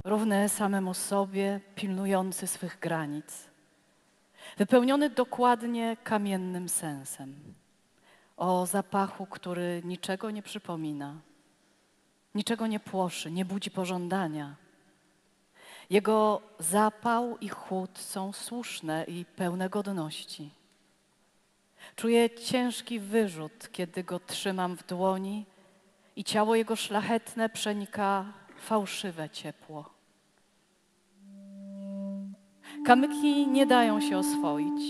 Równy samemu sobie, pilnujący swych granic, wypełniony dokładnie kamiennym sensem, o zapachu, który niczego nie przypomina, niczego nie płoszy, nie budzi pożądania. Jego zapał i chłód są słuszne i pełne godności. Czuję ciężki wyrzut, kiedy go trzymam w dłoni i ciało jego szlachetne przenika fałszywe ciepło. Kamyki nie dają się oswoić,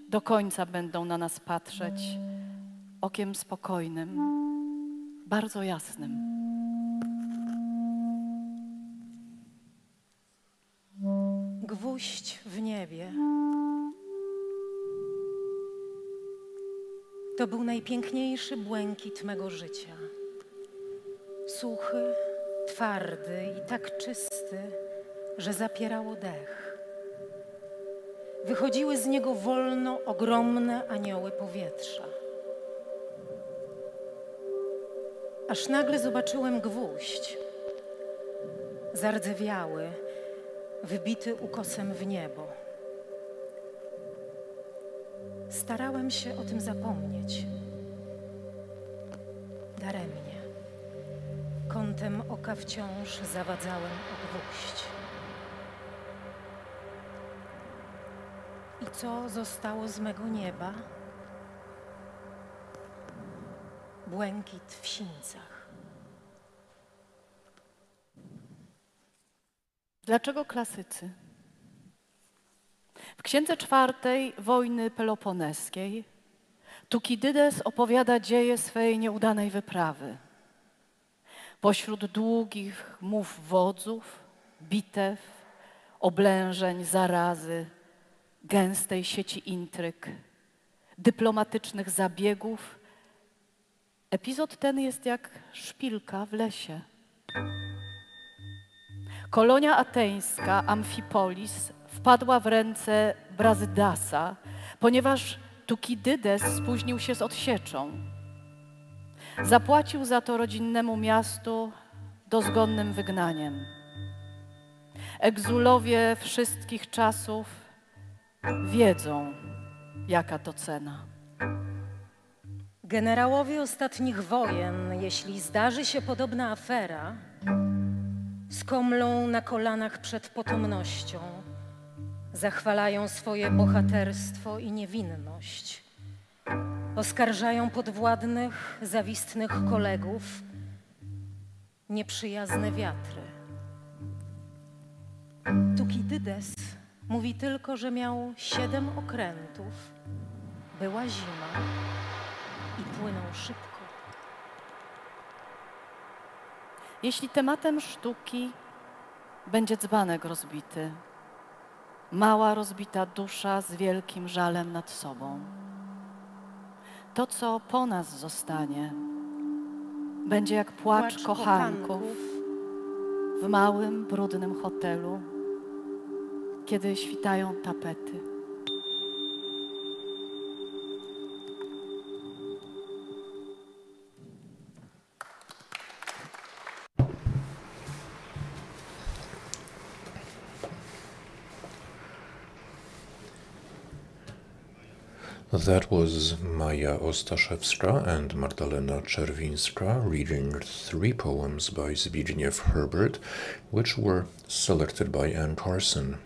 do końca będą na nas patrzeć okiem spokojnym, bardzo jasnym. Gwóźdź w niebie. To był najpiękniejszy błękit mego życia. Suchy, twardy i tak czysty, że zapierało dech. Wychodziły z niego wolno ogromne anioły powietrza. Aż nagle zobaczyłem gwóźdź, zardzewiały, wybity ukosem w niebo. Starałem się o tym zapomnieć. Daremnie. Kątem oka wciąż zawadzałem o gwóźdź. I co zostało z mego nieba? Błękit w sińcach. Dlaczego klasycy? W księdze czwartej wojny peloponeskiej Tukidydes opowiada dzieje swej nieudanej wyprawy. Pośród długich mów wodzów, bitew, oblężeń, zarazy, gęstej sieci intryg, dyplomatycznych zabiegów, epizod ten jest jak szpilka w lesie. Kolonia ateńska, Amfipolis, wpadła w ręce Brazydasa, ponieważ Tukidydes spóźnił się z odsieczą. Zapłacił za to rodzinnemu miastu dozgonnym wygnaniem. Egzulowie wszystkich czasów wiedzą, jaka to cena. Generałowie ostatnich wojen, jeśli zdarzy się podobna afera, skomlą na kolanach przed potomnością, zachwalają swoje bohaterstwo i niewinność, oskarżają podwładnych, zawistnych kolegów, nieprzyjazne wiatry. Tukidydes mówi tylko, że miał 7 okrętów, była zima i płynął szybko. Jeśli tematem sztuki będzie dzbanek rozbity, mała rozbita dusza z wielkim żalem nad sobą, to, co po nas zostanie, będzie jak płacz kochanków w małym, brudnym hotelu, kiedy świtają tapety. That was Maja Ostaszewska and Magdalena Czerwińska reading 3 poems by Zbigniew Herbert, which were selected by Anne Carson.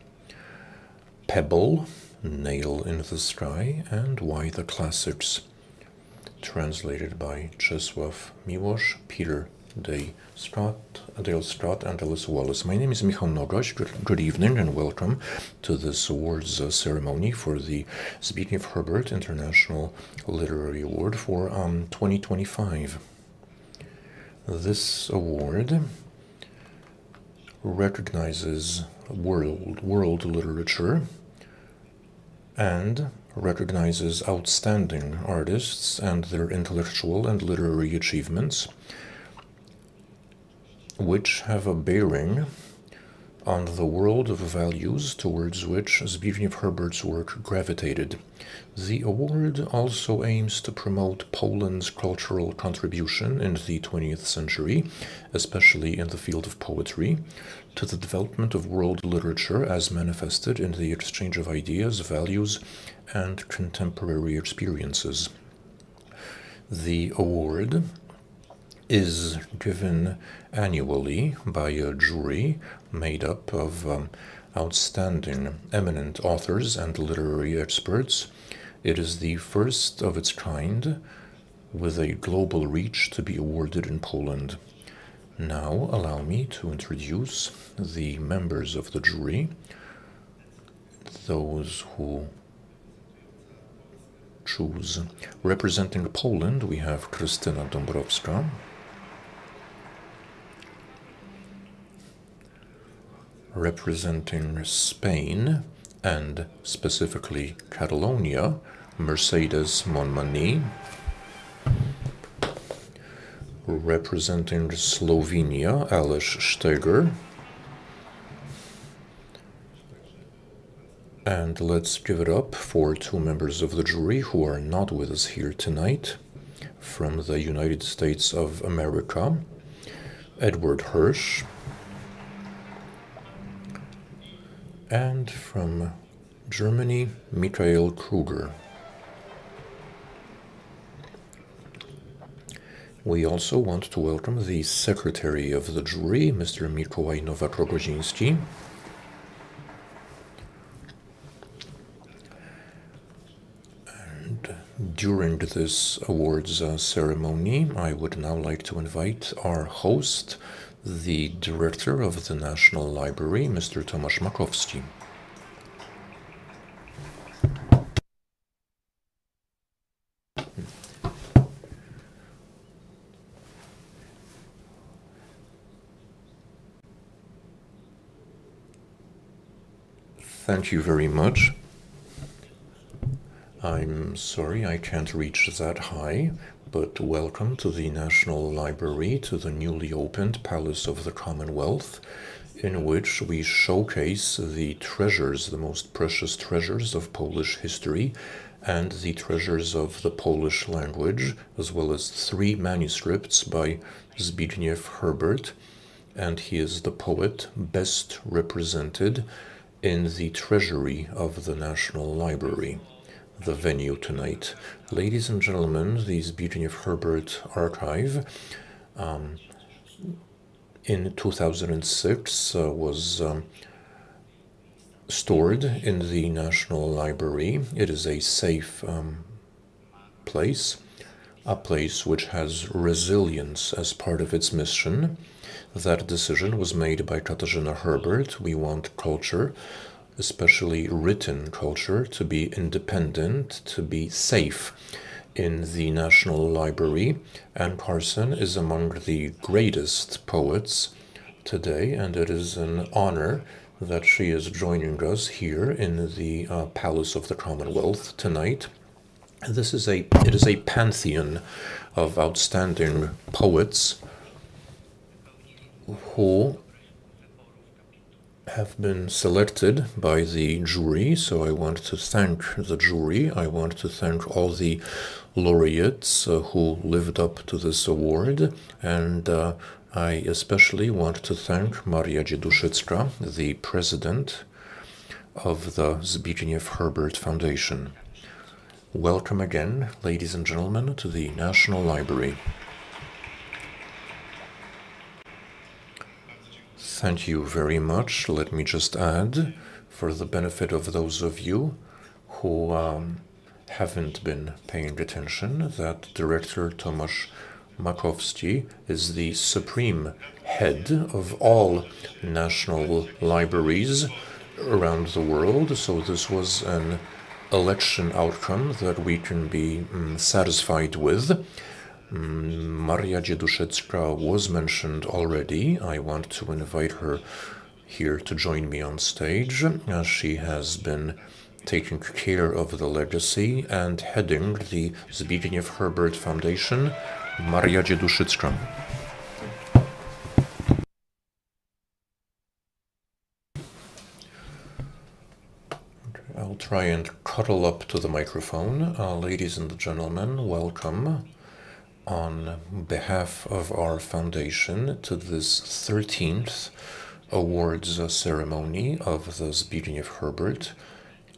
Pebble, Nail in the Sky, and Why the Classics, translated by Czesław Miłosz, Peter Dale Scott, and Alice Wallace. My name is Michał Nogoś. Good evening and welcome to this awards ceremony for the Zbigniew Herbert International Literary Award for 2025. This award recognizes world literature and recognizes outstanding artists and their intellectual and literary achievements, which have a bearing on the world of values towards which Zbigniew Herbert's work gravitated. The award also aims to promote Poland's cultural contribution in the 20th century, especially in the field of poetry, to the development of world literature as manifested in the exchange of ideas, values, and contemporary experiences. The award is given annually by a jury made up of outstanding, eminent authors and literary experts. It is the first of its kind with a global reach to be awarded in Poland. Now allow me to introduce the members of the jury, those who choose. Representing Poland, we have Krystyna Dąbrowska. Representing Spain, and specifically Catalonia, Mercedes Monmany. Representing Slovenia, Aleš Steger. And let's give it up for two members of the jury who are not with us here tonight. From the United States of America, Edward Hirsch. And from Germany, Michael Kruger. We also want to welcome the secretary of the jury, Mr. Mikołaj Nowak-Rogoziński. And during this awards ceremony, I would now like to invite our host, the director of the National Library, Mr. Tomasz Makowski. Thank you very much. I'm sorry I can't reach that high, but welcome to the National Library, to the newly opened Palace of the Commonwealth, in which we showcase the treasures, the most precious treasures of Polish history and the treasures of the Polish language, as well as 3 manuscripts by Zbigniew Herbert, and he is the poet best represented in the treasury of the National Library, the venue tonight. Ladies and gentlemen, the Zbigniew Herbert archive in 2006 was stored in the National Library. It is a safe place, a place which has resilience as part of its mission. That decision was made by Katarzyna Herbert. We want culture, especially written culture, to be independent, to be safe in the National Library. Anne Carson is among the greatest poets today, and it is an honor that she is joining us here in the Palace of the Commonwealth tonight. It is a pantheon of outstanding poets who have been selected by the jury, so I want to thank the jury. I want to thank all the laureates who lived up to this award, and I especially want to thank Maria Dzieduszycka, the president of the Zbigniew Herbert Foundation. Welcome again, ladies and gentlemen, to the National Library. Thank you very much. Let me just add, for the benefit of those of you who haven't been paying attention, that Director Tomasz Makowski is the supreme head of all national libraries around the world, so this was an election outcome that we can be satisfied with. Maria Dzieduszycka was mentioned already. I want to invite her here to join me on stage. She has been taking care of the legacy and heading the Zbigniew Herbert Foundation, Maria Dzieduszycka. I'll try and cuddle up to the microphone. Ladies and gentlemen, welcome on behalf of our foundation to this 13th awards ceremony of the Zbigniew Herbert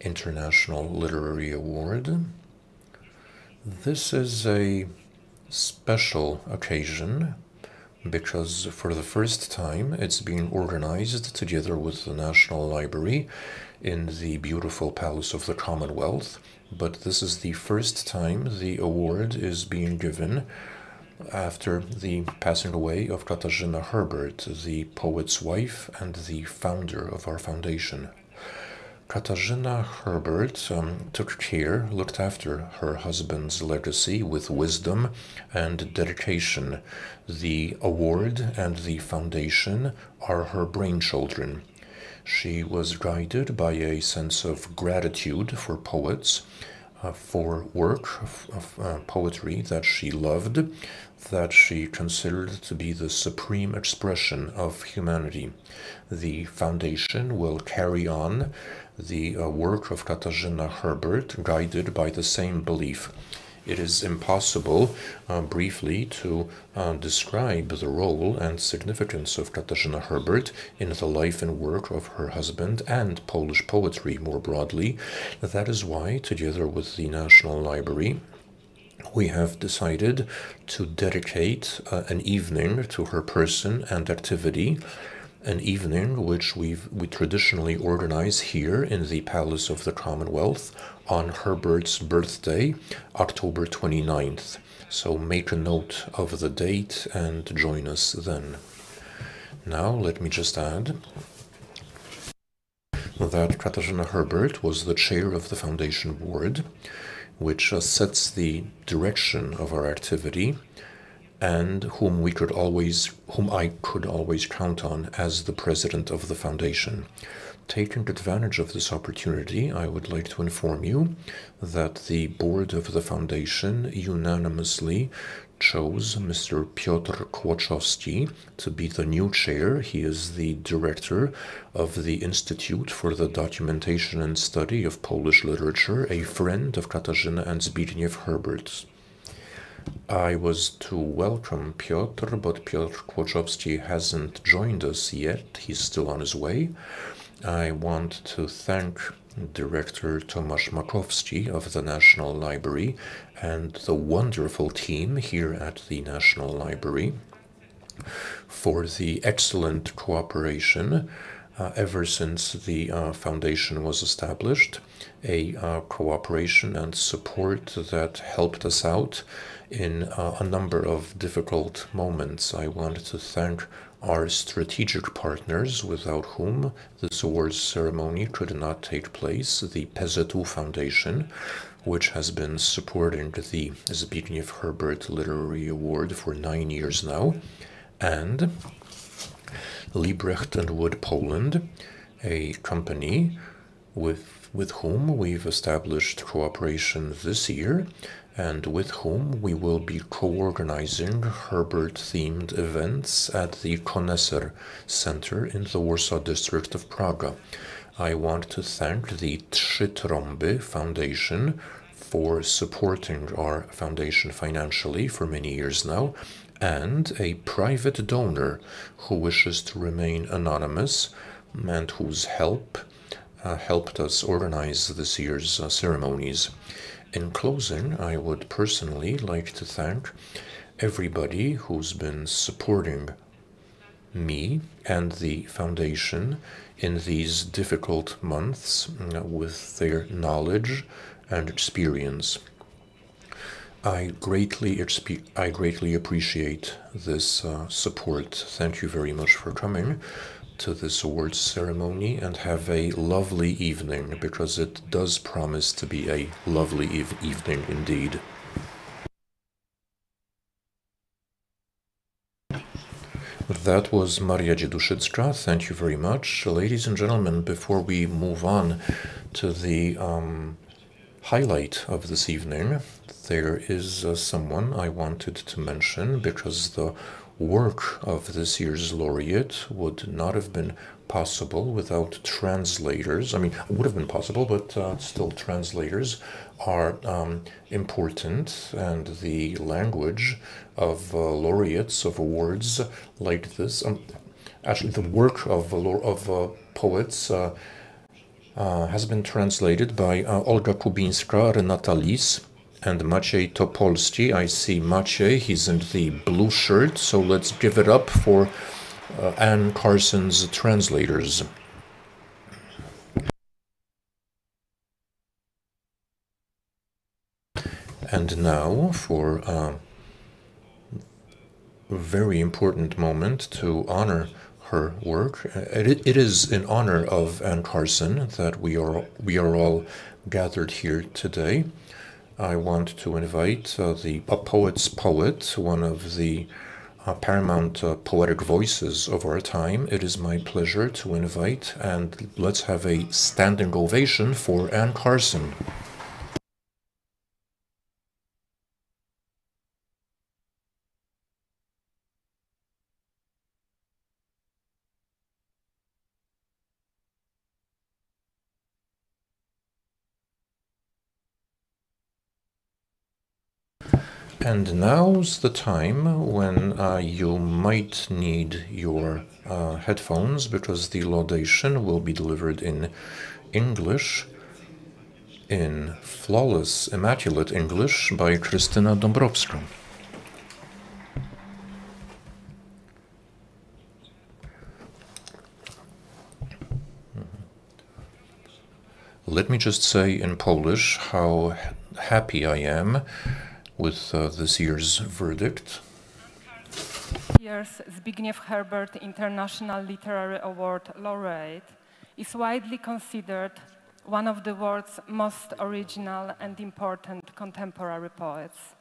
International Literary Award. This is a special occasion because for the first time it's being organized together with the National Library in the beautiful Palace of the Commonwealth, but this is the first time the award is being given after the passing away of Katarzyna Herbert, the poet's wife and the founder of our foundation. Katarzyna Herbert looked after her husband's legacy with wisdom and dedication. The award and the foundation are her brainchildren. She was guided by a sense of gratitude for poets, for work of poetry that she loved, that she considered to be the supreme expression of humanity. The foundation will carry on the work of Katarzyna Herbert, guided by the same belief. It is impossible briefly to describe the role and significance of Katarzyna Herbert in the life and work of her husband and Polish poetry more broadly. That is why, together with the National Library, we have decided to dedicate an evening to her person and activity, an evening which we traditionally organize here in the Palace of the Commonwealth on Herbert's birthday, October 29th. So make a note of the date and join us then. Now let me just add that Katarzyna Herbert was the chair of the foundation board, which sets the direction of our activity, and whom I could always count on as the president of the foundation. Taking advantage of this opportunity, I would like to inform you that the board of the foundation unanimously chose Mr. Piotr Kłoczowski to be the new chair. He is the director of the Institute for the Documentation and Study of Polish Literature, a friend of Katarzyna and Zbigniew Herbert. I was to welcome Piotr, but Piotr Kłoczowski hasn't joined us yet. He's still on his way. I want to thank Director Tomasz Makowski of the National Library and the wonderful team here at the National Library for the excellent cooperation ever since the foundation was established, a cooperation and support that helped us out in a number of difficult moments. I want to thank our strategic partners without whom this awards ceremony could not take place, the PZU Foundation, which has been supporting the Zbigniew Herbert Literary Award for 9 years now, and Liebrecht and Wood Poland, a company with whom we've established cooperation this year and with whom we will be co-organizing Herbert-themed events at the Koneser Center in the Warsaw district of Prague. I want to thank the Trzy Trąby Foundation for supporting our foundation financially for many years now, and a private donor who wishes to remain anonymous and whose help helped us organize this year's ceremonies. In closing, I would personally like to thank everybody who's been supporting me and the foundation in these difficult months with their knowledge and experience. I greatly appreciate this support. Thank you very much for coming to this awards ceremony, and have a lovely evening, because it does promise to be a lovely evening indeed. That was Maria Dzieduszycka. Thank you very much. Ladies and gentlemen, before we move on to the highlight of this evening, there is someone I wanted to mention because the work of this year's laureate would not have been possible without translators. I mean, it would have been possible, but still translators are important, and the language of laureates of awards like this, actually the work of poets has been translated by Olga Kubinska, Renata Lis, and Maciej Topolski. I see Maciej, he's in the blue shirt, so let's give it up for Anne Carson's translators. And now for a very important moment to honor her work. It is in honor of Anne Carson that we are all gathered here today. I want to invite a poet's poet, one of the paramount poetic voices of our time. It is my pleasure to invite, and let's have a standing ovation for Anne Carson. And now's the time when you might need your headphones, because the laudation will be delivered in English, in flawless, immaculate English by Krystyna Dąbrowska. Let me just say in Polish how happy I am with this year's verdict. Year's Zbigniew Herbert International Literary Award laureate is widely considered one of the world's most original and important contemporary poets.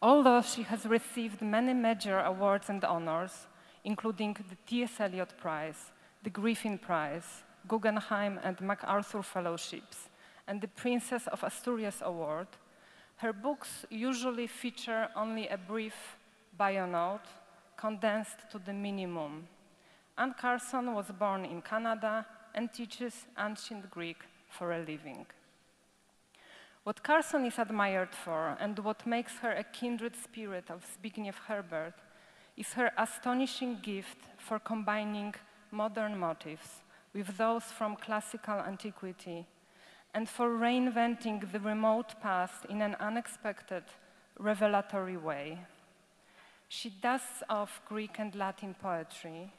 Although she has received many major awards and honors, including the T.S. Eliot Prize, the Griffin Prize, Guggenheim and MacArthur Fellowships, and the Princess of Asturias Award, her books usually feature only a brief bio note, condensed to the minimum. Anne Carson was born in Canada and teaches ancient Greek for a living. What Carson is admired for, and what makes her a kindred spirit of Zbigniew Herbert, is her astonishing gift for combining modern motifs with those from classical antiquity, and for reinventing the remote past in an unexpected, revelatory way. She dusts off Greek and Latin poetry,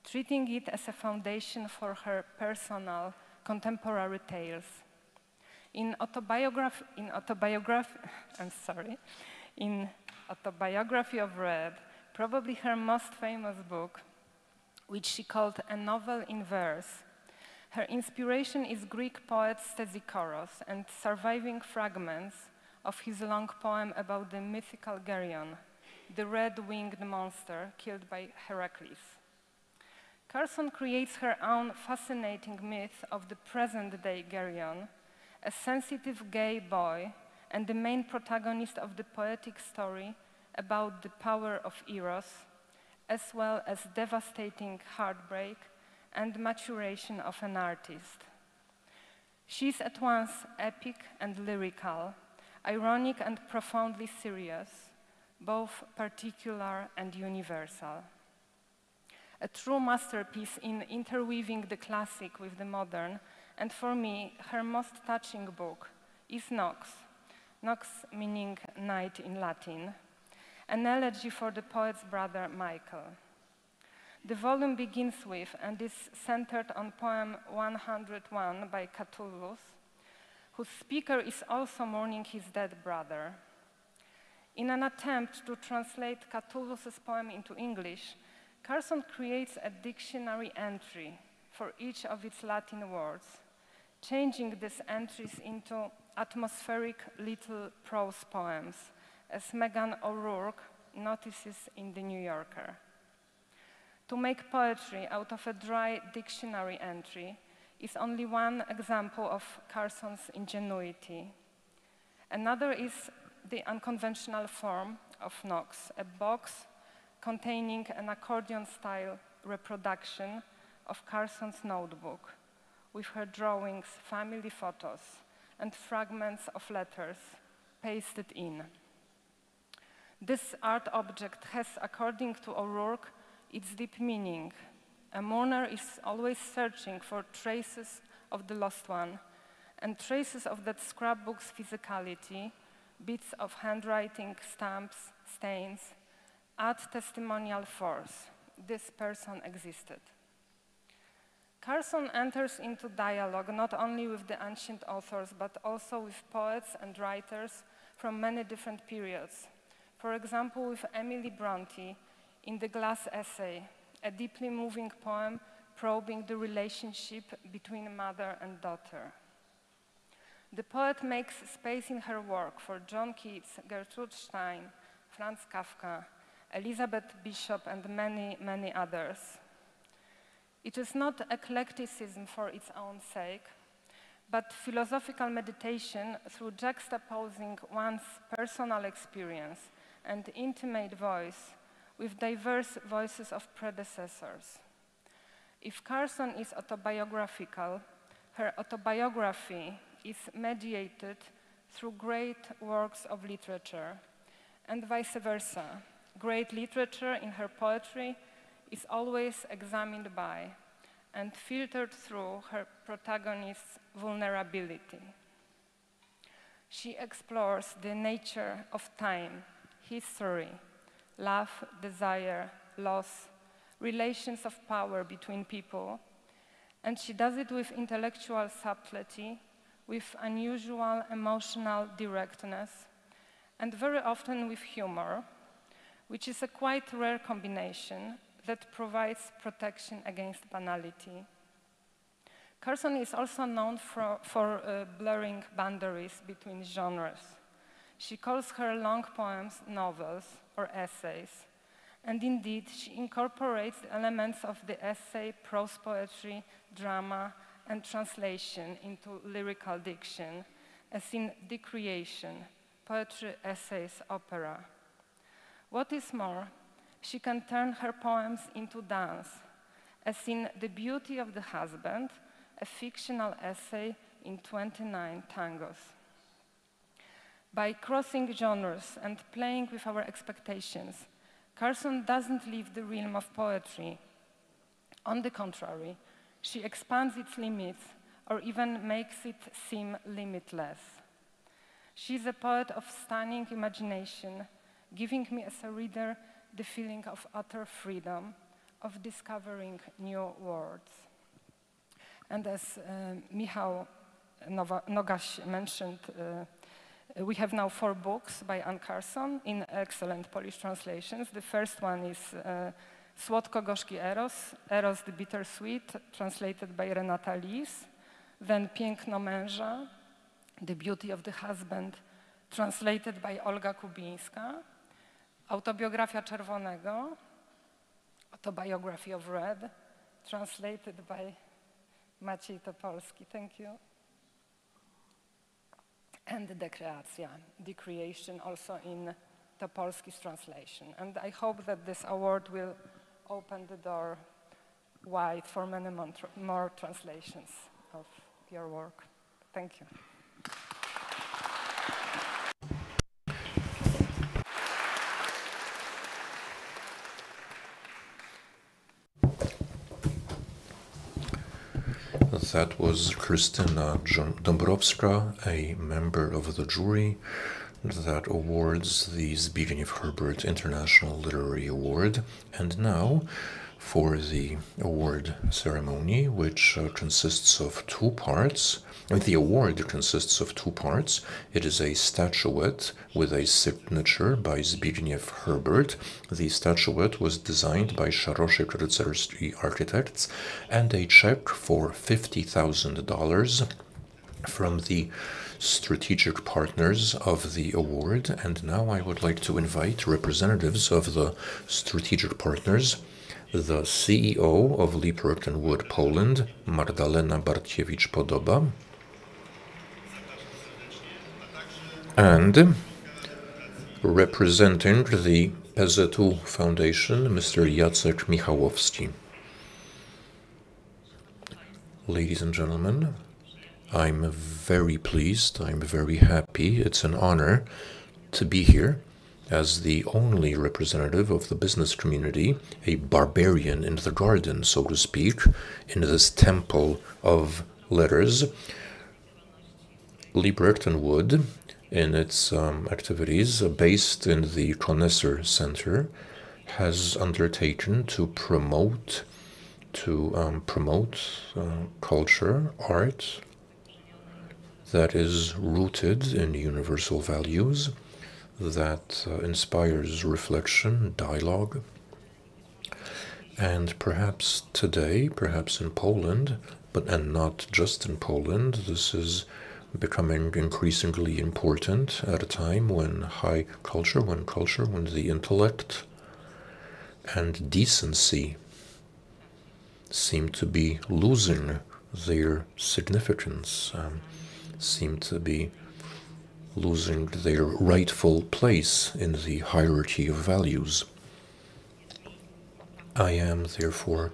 treating it as a foundation for her personal, contemporary tales. In Autobiography of Red, probably her most famous book, which she called A Novel in Verse, her inspiration is Greek poet Stesikoros and surviving fragments of his long poem about the mythical Geryon, the red-winged monster killed by Heracles. Carson creates her own fascinating myth of the present-day Geryon, a sensitive gay boy and the main protagonist of the poetic story about the power of Eros, as well as devastating heartbreak and maturation of an artist. She is at once epic and lyrical, ironic and profoundly serious, both particular and universal. A true masterpiece in interweaving the classic with the modern, and for me, her most touching book is Nox, Nox meaning night in Latin, an elegy for the poet's brother Michael. The volume begins with and is centered on poem 101 by Catullus, whose speaker is also mourning his dead brother. In an attempt to translate Catullus's poem into English, Carson creates a dictionary entry for each of its Latin words, changing these entries into atmospheric little prose poems, as Megan O'Rourke notices in The New Yorker. To make poetry out of a dry dictionary entry is only one example of Carson's ingenuity. Another is the unconventional form of Knox, a box containing an accordion-style reproduction of Carson's notebook, with her drawings, family photos, and fragments of letters pasted in. This art object has, according to O'Rourke, its deep meaning. A mourner is always searching for traces of the lost one, and traces of that scrapbook's physicality, bits of handwriting, stamps, stains, add testimonial force. This person existed. Carson enters into dialogue not only with the ancient authors, but also with poets and writers from many different periods. For example, with Emily Bronte in The Glass Essay, a deeply moving poem probing the relationship between mother and daughter. The poet makes space in her work for John Keats, Gertrude Stein, Franz Kafka, Elizabeth Bishop, and many, many others. It is not eclecticism for its own sake, but philosophical meditation through juxtaposing one's personal experience and intimate voice with diverse voices of predecessors. If Carson is autobiographical, her autobiography is mediated through great works of literature, and vice versa. Great literature in her poetry is always examined by and filtered through her protagonist's vulnerability. She explores the nature of time, history, love, desire, loss, relations of power between people, and she does it with intellectual subtlety, with unusual emotional directness, and very often with humor, which is a quite rare combination that provides protection against banality. Carson is also known for blurring boundaries between genres. She calls her long poems novels or essays, and indeed she incorporates elements of the essay, prose poetry, drama, and translation into lyrical diction, as in Decreation, poetry, essays, opera. What is more, she can turn her poems into dance, as in The Beauty of the Husband, a fictional essay in 29 tangos. By crossing genres and playing with our expectations, Carson doesn't leave the realm of poetry. On the contrary, she expands its limits or even makes it seem limitless. She's a poet of stunning imagination, giving me as a reader the feeling of utter freedom, of discovering new words. And as Michał Nogaś mentioned, we have now 4 books by Anne Carson in excellent Polish translations. The first one is Słodko-gorzki Eros, Eros the Bittersweet, translated by Renata Lis. Then Piękno męża, The Beauty of the Husband, translated by Olga Kubińska. Autobiografia Czerwonego, Autobiography of Red, translated by Maciej Topolski. Thank you. And Decreation, also in Topolski's translation. And I hope that this award will open the door wide for many more translations of your work. Thank you. That was Krystyna Dąbrowska, a member of the jury that awards the Zbigniew Herbert International Literary Award. And now for the award ceremony, which consists of 2 parts. The award consists of 2 parts. It is a statuette with a signature by Zbigniew Herbert. The statuette was designed by Szaroszek Rycerski Architects, and a check for $50,000 from the strategic partners of the award. And now I would like to invite representatives of the strategic partners. the CEO of Lippert and Wood Poland, Magdalena Bartkiewicz-Podoba, and representing the PZU Foundation, Mr. Jacek Michałowski. Ladies and gentlemen, I'm very pleased, I'm very happy, it's an honor to be here as the only representative of the business community, a barbarian in the garden, so to speak, in this temple of letters. Lippert and Wood, in its activities based in the Connoisseur Center, has undertaken to promote culture, art that is rooted in universal values, that inspires reflection, dialogue, and perhaps today, perhaps in Poland, and not just in Poland, this is becoming increasingly important at a time when when the intellect and decency seem to be losing their significance, seem to be losing their rightful place in the hierarchy of values. I am therefore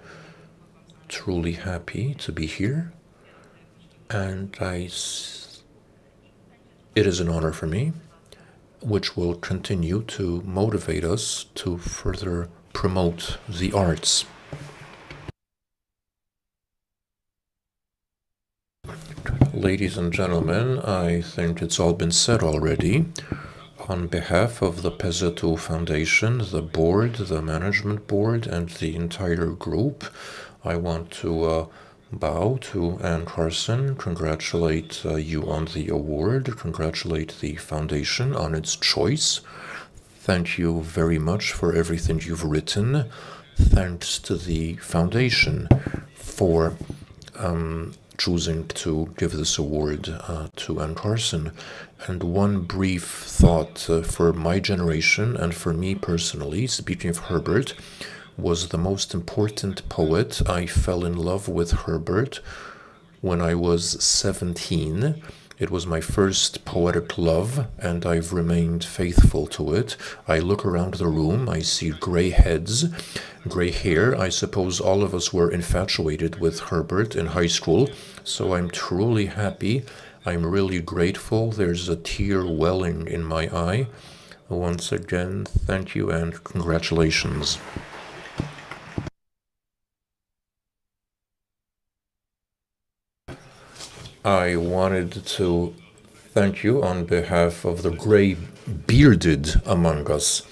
truly happy to be here, and it is an honor for me, which will continue to motivate us to further promote the arts. Ladies and gentlemen, I think it's all been said already. On behalf of the PZU Foundation, the board, the management board, and the entire group, I want to bow to Anne Carson, congratulate you on the award, congratulate the foundation on its choice. Thank you very much for everything you've written. Thanks to the foundation for choosing to give this award to Anne Carson. And one brief thought for my generation and for me personally, Zbigniew Herbert was the most important poet. I fell in love with Herbert when I was 17. It was my first poetic love, and I've remained faithful to it. I look around the room, I see gray heads, gray hair. I suppose all of us were infatuated with Herbert in high school, so I'm truly happy. I'm really grateful. There's a tear welling in my eye. Once again, thank you and congratulations. I wanted to thank you on behalf of the gray-bearded among us.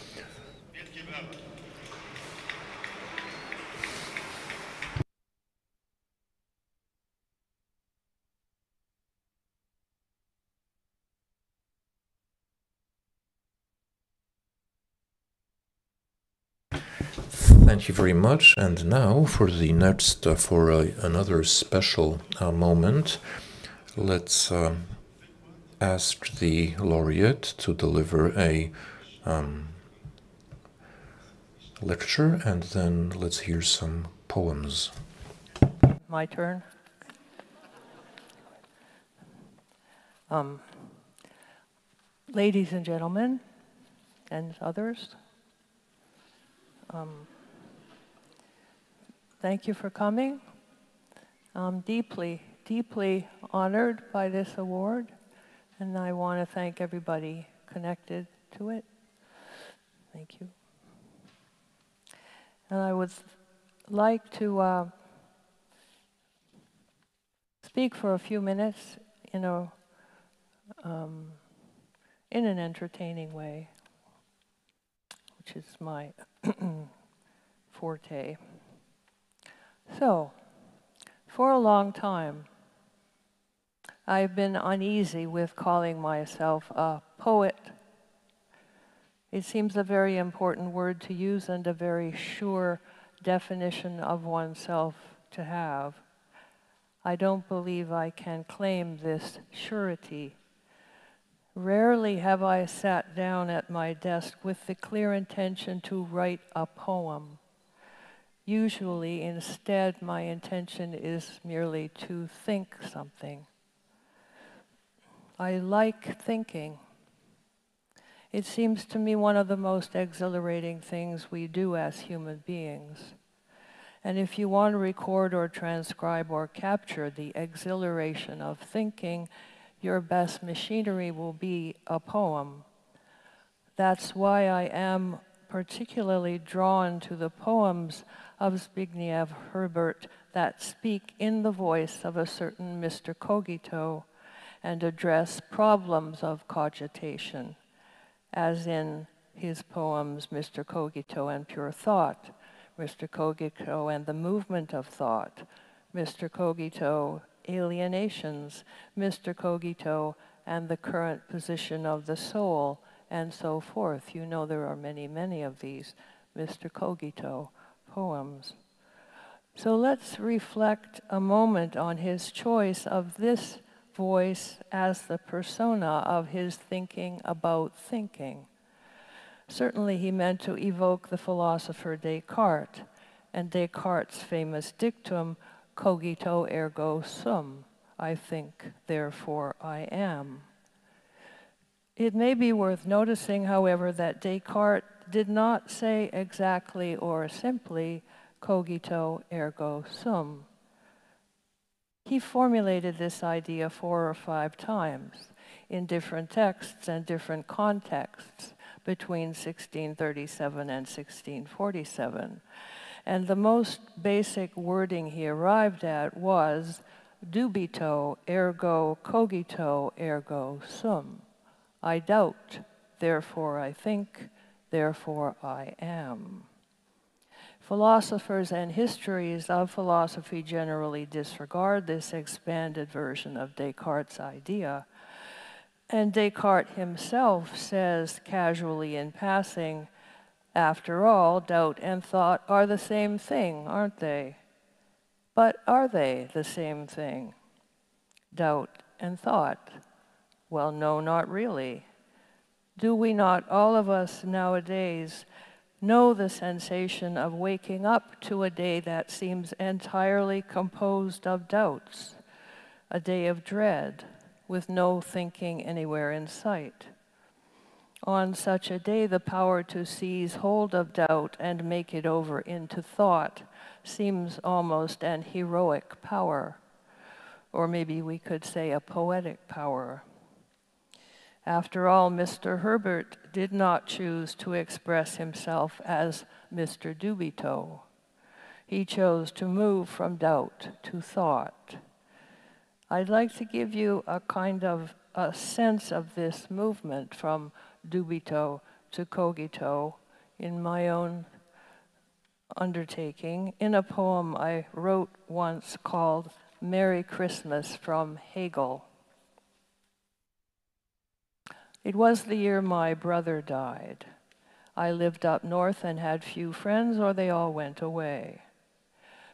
Thank you very much. And now for the next, another special moment, let's ask the laureate to deliver a lecture, and then let's hear some poems. My turn. Ladies and gentlemen, and others, thank you for coming. I'm deeply, deeply honored by this award, and I want to thank everybody connected to it. Thank you. And I would like to speak for a few minutes in an entertaining way, which is my forte. So, for a long time, I've been uneasy with calling myself a poet. It seems a very important word to use and a very sure definition of oneself to have. I don't believe I can claim this surety. Rarely have I sat down at my desk with the clear intention to write a poem. Usually, instead, my intention is merely to think something. I like thinking. It seems to me one of the most exhilarating things we do as human beings. And if you want to record or transcribe or capture the exhilaration of thinking, your best machinery will be a poem. That's why I am particularly drawn to the poems of Zbigniew Herbert that speak in the voice of a certain Mr. Cogito and address problems of cogitation, as in his poems Mr. Cogito and Pure Thought, Mr. Cogito and the Movement of Thought, Mr. Cogito, Alienations, Mr. Cogito and the Current Position of the Soul, and so forth. You know there are many, many of these Mr. Cogito poems. So let's reflect a moment on his choice of this voice as the persona of his thinking about thinking. Certainly he meant to evoke the philosopher Descartes, and Descartes' famous dictum, cogito ergo sum, I think, therefore I am. It may be worth noticing, however, that Descartes did not say exactly or simply cogito ergo sum. He formulated this idea 4 or 5 times in different texts and different contexts between 1637 and 1647. And the most basic wording he arrived at was dubito ergo cogito ergo sum. I doubt, therefore I think, therefore I am. Philosophers and histories of philosophy generally disregard this expanded version of Descartes' idea. And Descartes himself says casually in passing, after all, doubt and thought are the same thing, aren't they? But are they the same thing? Doubt and thought? Well, no, not really. Do we not, all of us nowadays, know the sensation of waking up to a day that seems entirely composed of doubts, a day of dread, with no thinking anywhere in sight? On such a day, the power to seize hold of doubt and make it over into thought seems almost an heroic power, or maybe we could say a poetic power. After all, Mr. Herbert did not choose to express himself as Mr. Dubito. He chose to move from doubt to thought. I'd like to give you a kind of a sense of this movement from dubito to cogito in my own undertaking in a poem I wrote once called Merry Christmas from Hegel. It was the year my brother died. I lived up north and had few friends, or they all went away.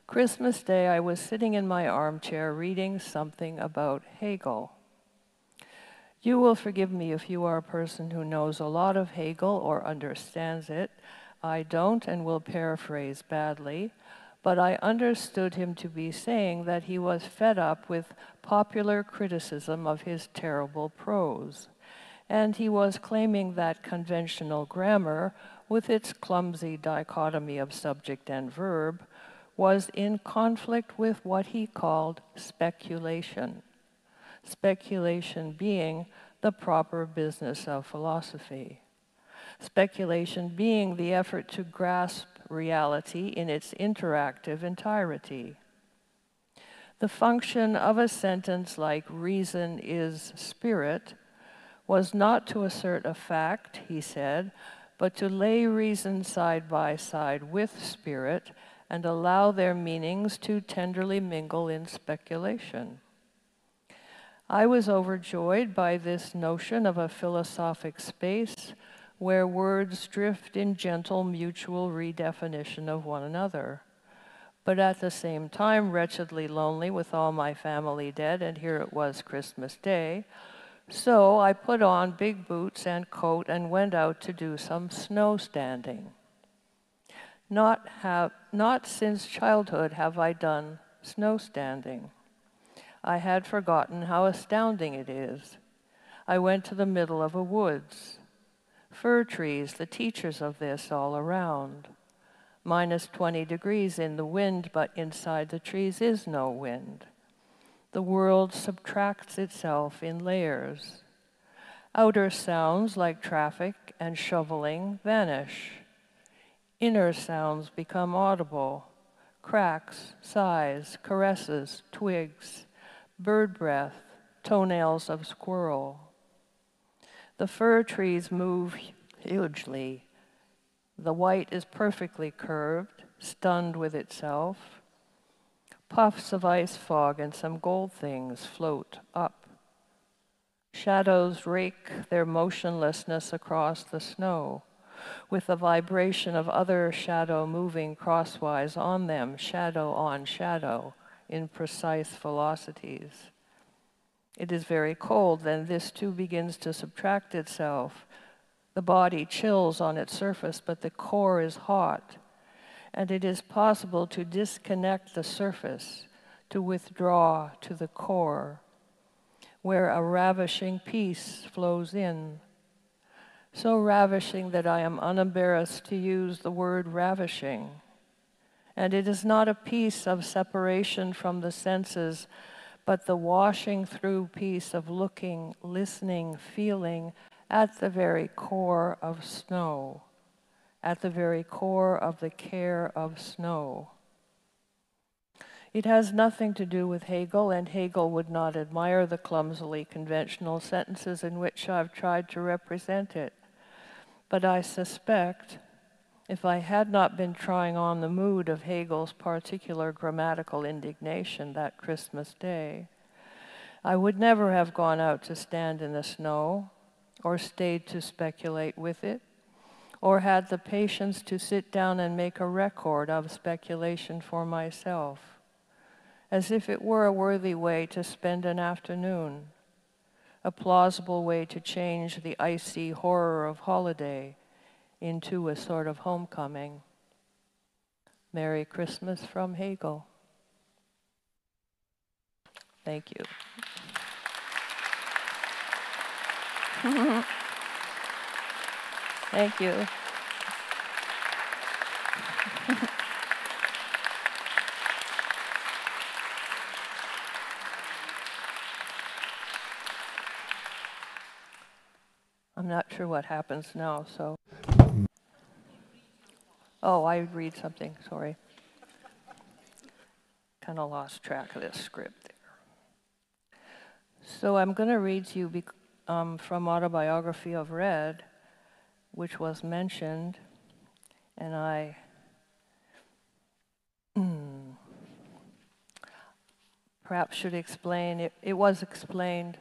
Christmas Day, I was sitting in my armchair reading something about Hegel. You will forgive me if you are a person who knows a lot of Hegel or understands it. I don't and will paraphrase badly, but I understood him to be saying that he was fed up with popular criticism of his terrible prose. And he was claiming that conventional grammar, with its clumsy dichotomy of subject and verb, was in conflict with what he called speculation. Speculation being the proper business of philosophy. Speculation being the effort to grasp reality in its interactive entirety. The function of a sentence like reason is spirit was not to assert a fact, he said, but to lay reason side by side with spirit and allow their meanings to tenderly mingle in speculation. I was overjoyed by this notion of a philosophic space where words drift in gentle mutual redefinition of one another, but at the same time wretchedly lonely with all my family dead, and here it was Christmas Day. So I put on big boots and coat and went out to do some snow standing. Not since childhood have I done snow standing. I had forgotten how astounding it is. I went to the middle of a woods. Fir trees, the teachers of this all around. -20 degrees in the wind, but inside the trees is no wind. The world subtracts itself in layers. Outer sounds like traffic and shoveling vanish. Inner sounds become audible. Cracks, sighs, caresses, twigs, bird breath, toenails of squirrel. The fir trees move hugely. The white is perfectly curved, stunned with itself. Puffs of ice fog and some gold things float up. Shadows rake their motionlessness across the snow, with the vibration of other shadow moving crosswise on them, shadow on shadow, in precise velocities. It is very cold, then this too begins to subtract itself. The body chills on its surface, but the core is hot, and it is possible to disconnect the surface, to withdraw to the core, where a ravishing peace flows in. So ravishing that I am unembarrassed to use the word ravishing. And it is not a peace of separation from the senses, but the washing through peace of looking, listening, feeling at the very core of snow, at the very core of the care of snow. It has nothing to do with Hegel, and Hegel would not admire the clumsily conventional sentences in which I've tried to represent it. But I suspect, if I had not been trying on the mood of Hegel's particular grammatical indignation that Christmas day, I would never have gone out to stand in the snow, or stayed to speculate with it, or had the patience to sit down and make a record of speculation for myself, as if it were a worthy way to spend an afternoon, a plausible way to change the icy horror of holiday into a sort of homecoming. Merry Christmas from Hegel. Thank you. Thank you. I'm not sure what happens now, so. Oh, I read something, sorry. Kind of lost track of this script there. So I'm going to read to you from Autobiography of Red, which was mentioned, and I perhaps should explain, it was explained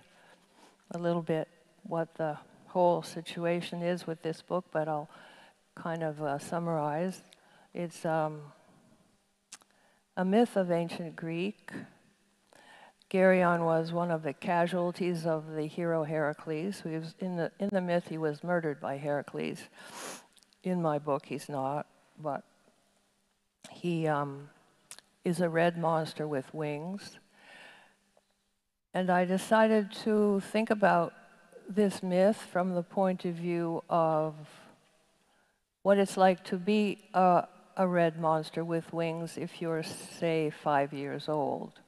a little bit what the whole situation is with this book, but I'll kind of summarize. It's a myth of ancient Greek. Geryon was one of the casualties of the hero Heracles. He was in the myth, he was murdered by Heracles. In my book, he's not, but he is a red monster with wings. And I decided to think about this myth from the point of view of what it's like to be a red monster with wings if you're, say, 5 years old.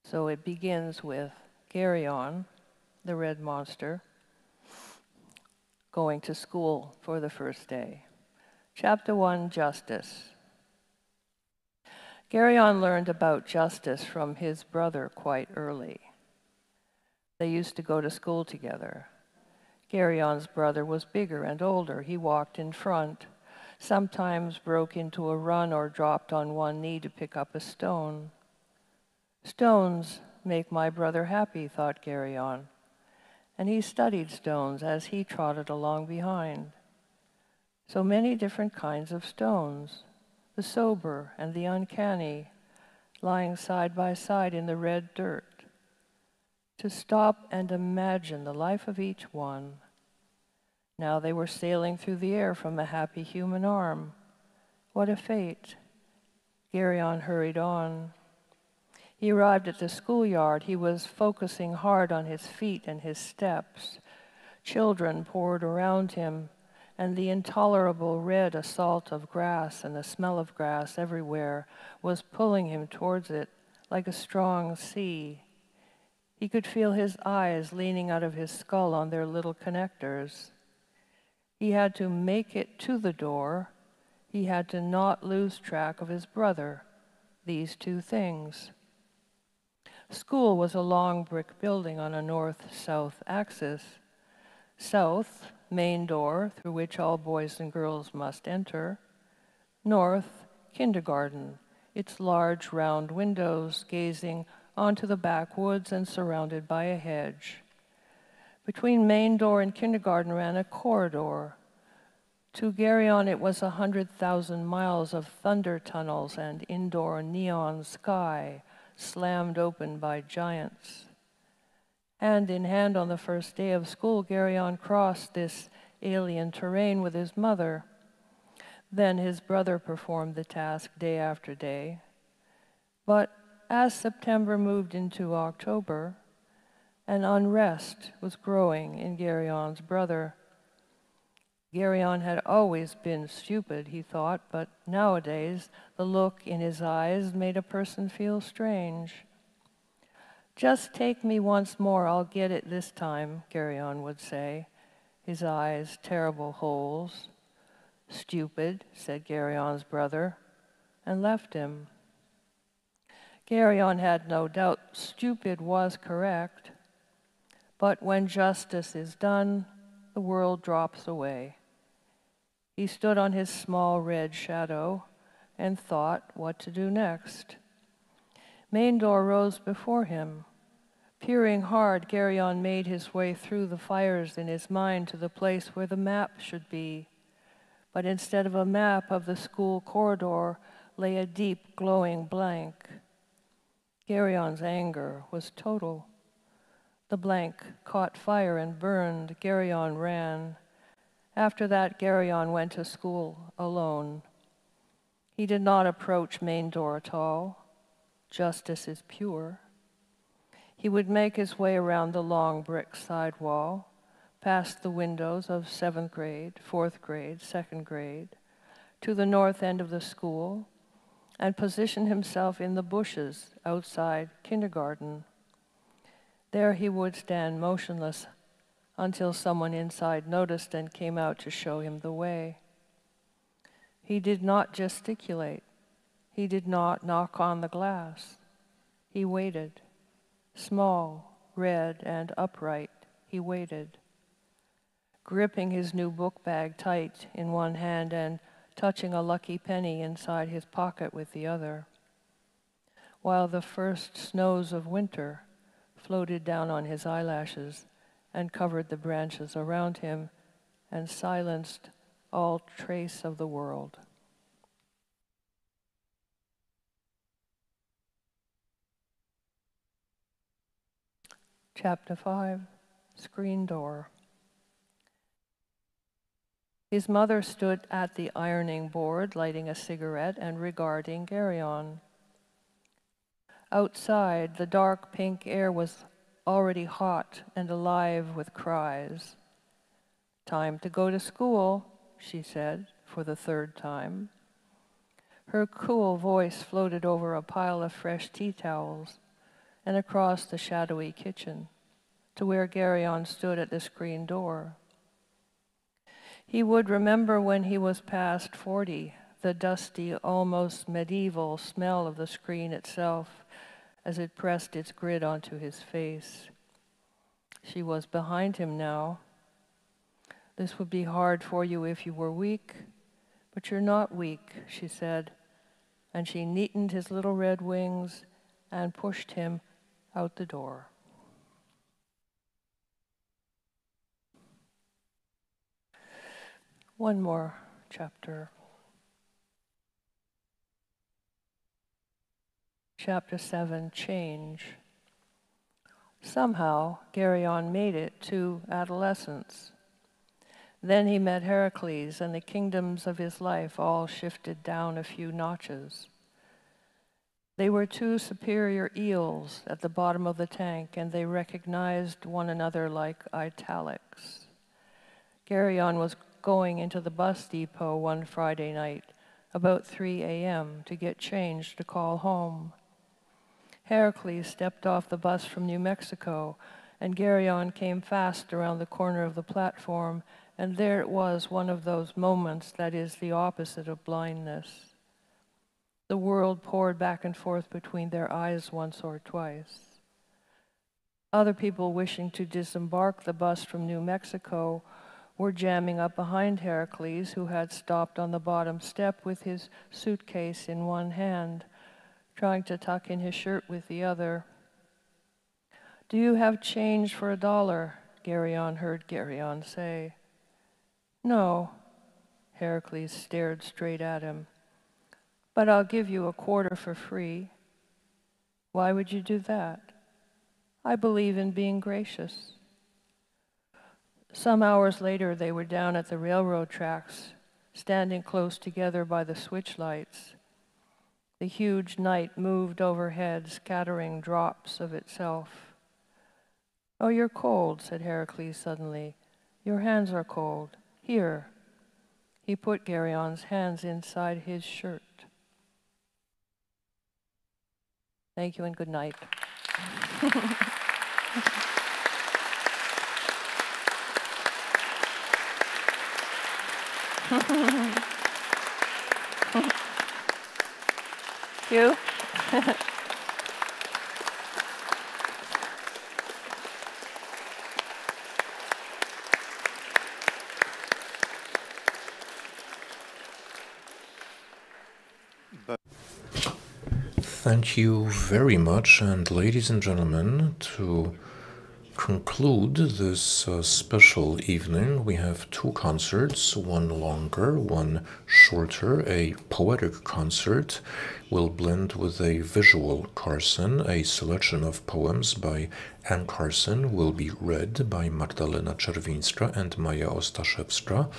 So it begins with Geryon, the red monster, going to school for the first day. Chapter 1, Justice. Geryon learned about justice from his brother quite early. They used to go to school together. Geryon's brother was bigger and older. He walked in front, sometimes broke into a run or dropped on one knee to pick up a stone. Stones make my brother happy, thought Geryon, and he studied stones as he trotted along behind. So many different kinds of stones, the sober and the uncanny, lying side by side in the red dirt. To stop and imagine the life of each one. Now they were sailing through the air from a happy human arm. What a fate. Geryon hurried on. He arrived at the schoolyard. He was focusing hard on his feet and his steps. Children poured around him, and the intolerable red assault of grass and the smell of grass everywhere was pulling him towards it like a strong sea. He could feel his eyes leaning out of his skull on their little connectors. He had to make it to the door. He had to not lose track of his brother, these two things. School was a long brick building on a north-south axis. South, main door through which all boys and girls must enter. North, kindergarten, its large round windows gazing onto the backwoods and surrounded by a hedge. Between main door and kindergarten ran a corridor. To Geryon it was 100,000 miles of thunder tunnels and indoor neon sky slammed open by giants. Hand in hand on the first day of school, Geryon crossed this alien terrain with his mother. Then his brother performed the task day after day. But as September moved into October, an unrest was growing in Geryon's brother. Geryon had always been stupid, he thought, but nowadays the look in his eyes made a person feel strange. "Just take me once more, I'll get it this time," Geryon would say, his eyes terrible holes. "Stupid," said Geryon's brother, and left him. Geryon had no doubt stupid was correct, but when justice is done, the world drops away. He stood on his small red shadow and thought what to do next. Main door rose before him. Peering hard, Geryon made his way through the fires in his mind to the place where the map should be. But instead of a map of the school corridor lay a deep, glowing blank. Geryon's anger was total. The blank caught fire and burned. Geryon ran. After that, Geryon went to school alone. He did not approach main door at all. Justice is pure. He would make his way around the long brick side wall, past the windows of 7th grade, 4th grade, 2nd grade, to the north end of the school, and position himself in the bushes outside kindergarten. There he would stand motionless until someone inside noticed and came out to show him the way. He did not gesticulate. He did not knock on the glass. He waited. Small, red, and upright, he waited, gripping his new book bag tight in one hand and touching a lucky penny inside his pocket with the other, while the first snows of winter floated down on his eyelashes and covered the branches around him and silenced all trace of the world. Chapter 5, Screen Door. His mother stood at the ironing board, lighting a cigarette and regarding Geryon. Outside, the dark pink air was already hot and alive with cries. "Time to go to school," she said for the third time. Her cool voice floated over a pile of fresh tea towels and across the shadowy kitchen to where Geryon stood at the screen door. He would remember when he was past 40, the dusty, almost medieval smell of the screen itself as it pressed its grid onto his face. She was behind him now. "This would be hard for you if you were weak, but you're not weak," she said, and she neatened his little red wings and pushed him out the door. One more chapter. Chapter 7, Change. Somehow, Geryon made it to adolescence. Then he met Heracles, and the kingdoms of his life all shifted down a few notches. They were two superior eels at the bottom of the tank, and they recognized one another like italics. Geryon was going into the bus depot one Friday night, about 3 a.m., to get changed to call home. Heracles stepped off the bus from New Mexico, and Geryon came fast around the corner of the platform, and there it was, one of those moments that is the opposite of blindness. The world poured back and forth between their eyes once or twice. Other people wishing to disembark the bus from New Mexico were jamming up behind Heracles, who had stopped on the bottom step with his suitcase in one hand, trying to tuck in his shirt with the other. "Do you have change for $1?" Geryon heard Geryon say. "No." Heracles stared straight at him. "But I'll give you $1/4 for free." "Why would you do that?" "I believe in being gracious." Some hours later, they were down at the railroad tracks, standing close together by the switch lights. The huge night moved overhead, scattering drops of itself. "Oh, you're cold," said Heracles suddenly. "Your hands are cold. Here." He put Geryon's hands inside his shirt. Thank you and good night. You? Thank you very much, and ladies and gentlemen, to conclude this special evening, we have two concerts, one longer, one shorter. A poetic concert will blend with a visual Carson. A selection of poems by Anne Carson will be read by Magdalena Czerwińska and Maja Ostaszewska.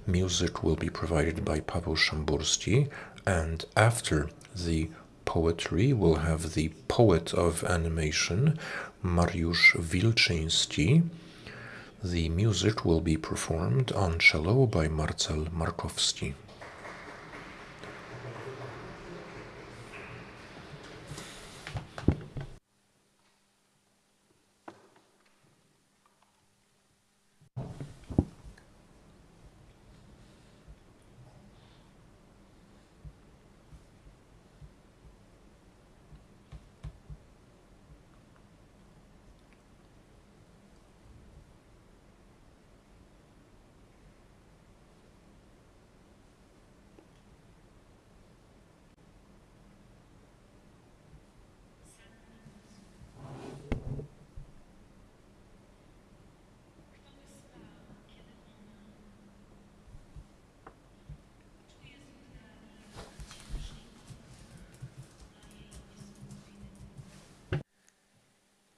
Music will be provided by Paweł Szamburski, and after the poetry will have the poet of animation, Mariusz Wilczyński. The music will be performed on cello by Marcel Markowski.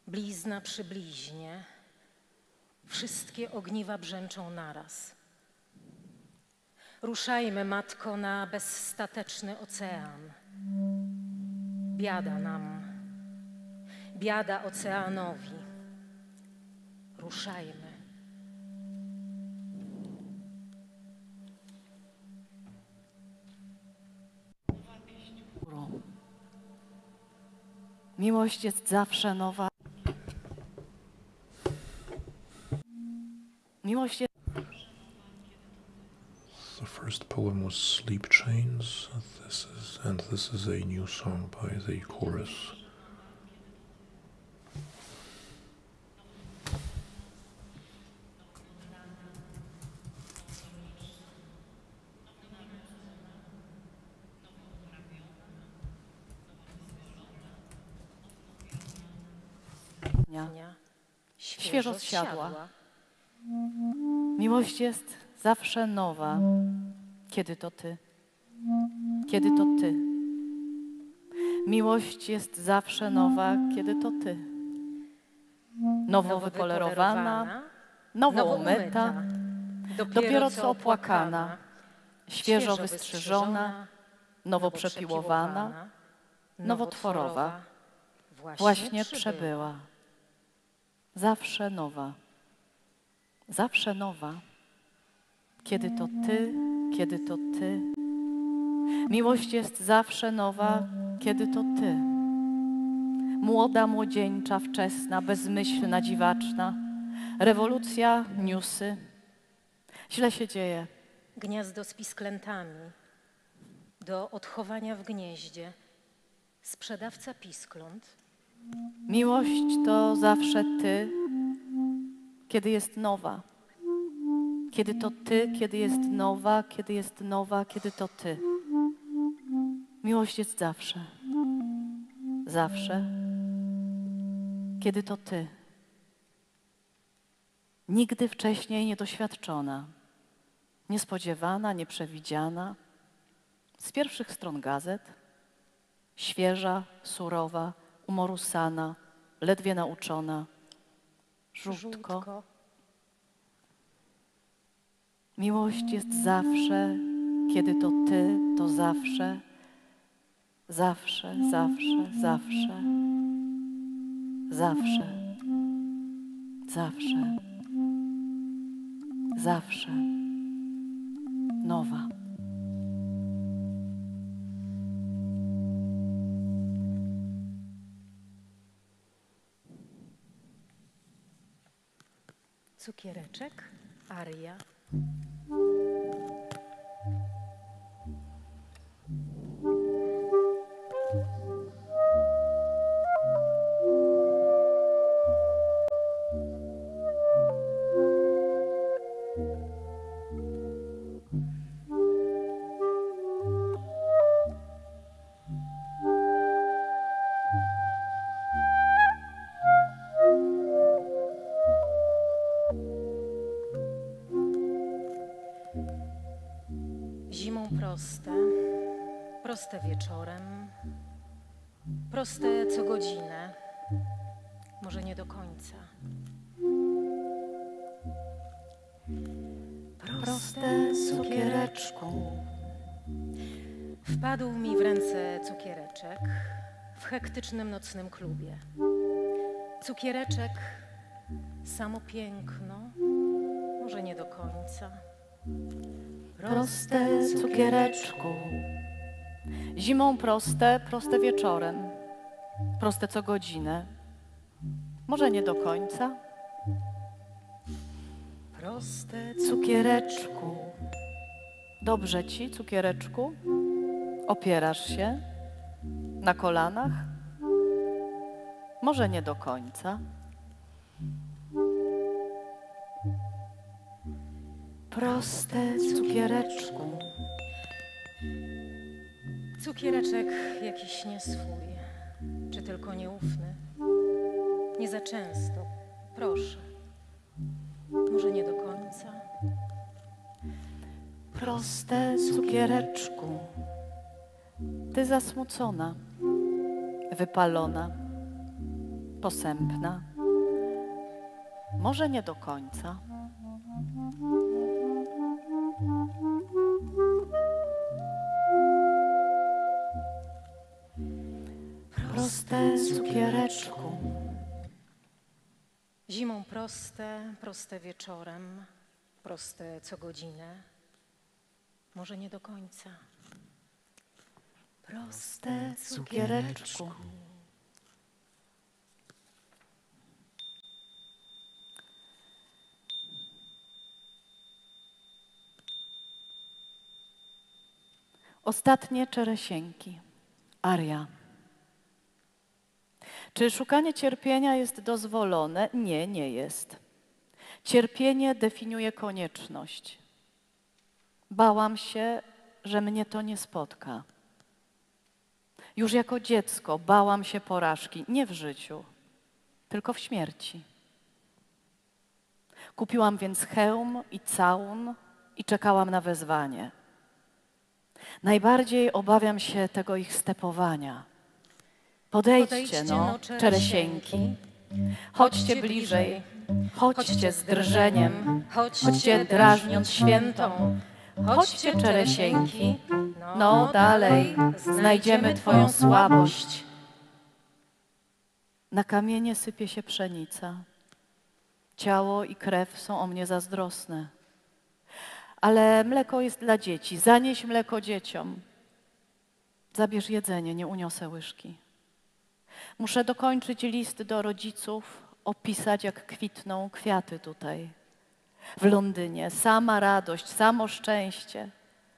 Blizna przy bliźnie, wszystkie ogniwa brzęczą naraz. Ruszajmy, matko, na bezstateczny ocean. Biada nam, biada oceanowi. Ruszajmy. Miłość jest zawsze nowa. Miłość jest... The first poem was Sleep Chains. This is a new song by the chorus. Świeżo zsiadła. Miłość jest zawsze nowa, kiedy to ty. Kiedy to ty. Miłość jest zawsze nowa, kiedy to ty. Nowo wypolerowana, nowo umyta, Dopiero co opłakana, świeżo wystrzyżona, nowo przepiłowana, nowotworowa, właśnie przebyła. Zawsze nowa, kiedy to Ty, kiedy to Ty. Miłość jest zawsze nowa, kiedy to Ty. Młoda, młodzieńcza, wczesna, bezmyślna, dziwaczna. Rewolucja, newsy. Źle się dzieje. Gniazdo z pisklętami, do odchowania w gnieździe, sprzedawca piskląt. Miłość to zawsze Ty, kiedy jest nowa. Kiedy to Ty, kiedy jest nowa, kiedy jest nowa, kiedy to Ty. Miłość jest zawsze, kiedy to Ty. Nigdy wcześniej niedoświadczona, niespodziewana, nieprzewidziana, z pierwszych stron gazet, świeża, surowa, umorusana, ledwie nauczona, żółtko. Miłość jest zawsze, kiedy to Ty, to zawsze, zawsze, zawsze, zawsze, zawsze, zawsze, zawsze nowa. Cukiereczek, aria. Zimą proste wieczorem, proste co godzinę, może nie do końca. Proste cukiereczku. Wpadł mi w ręce cukiereczek w hektycznym nocnym klubie. Cukiereczek, samo piękno, może nie do końca. Proste cukiereczku. Zimą proste wieczorem. Proste co godzinę. Może nie do końca. Proste Cukiereczku. Dobrze ci, cukiereczku? Opierasz się na kolanach? Może nie do końca. Proste cukiereczku. Cukiereczek jakiś nie swój, czy tylko nieufny. Nie za często, proszę. Może nie do końca. Proste cukiereczku. Ty zasmucona, wypalona, posępna. Może nie do końca. Proste cukiereczku. Zimą proste wieczorem, proste co godzinę. Może nie do końca. Proste cukiereczku. Ostatnie czeresieńki. Aria. Czy szukanie cierpienia jest dozwolone? Nie, nie jest. Cierpienie definiuje konieczność. Bałam się, że mnie to nie spotka. Już jako dziecko bałam się porażki, nie w życiu, tylko w śmierci. Kupiłam więc hełm i całun i czekałam na wezwanie. Najbardziej obawiam się tego ich stepowania. Podejdźcie no, czeresieńki, chodźcie bliżej, chodźcie z drżeniem, chodźcie drażniąc świętą, chodźcie czeresieńki, no dalej, znajdziemy twoją słabość. Na kamienie sypie się pszenica. Ciało i krew są o mnie zazdrosne. Ale mleko jest dla dzieci. Zanieś mleko dzieciom. Zabierz jedzenie, nie uniosę łyżki. Muszę dokończyć list do rodziców, opisać, jak kwitną kwiaty tutaj. W Londynie sama radość, samo szczęście.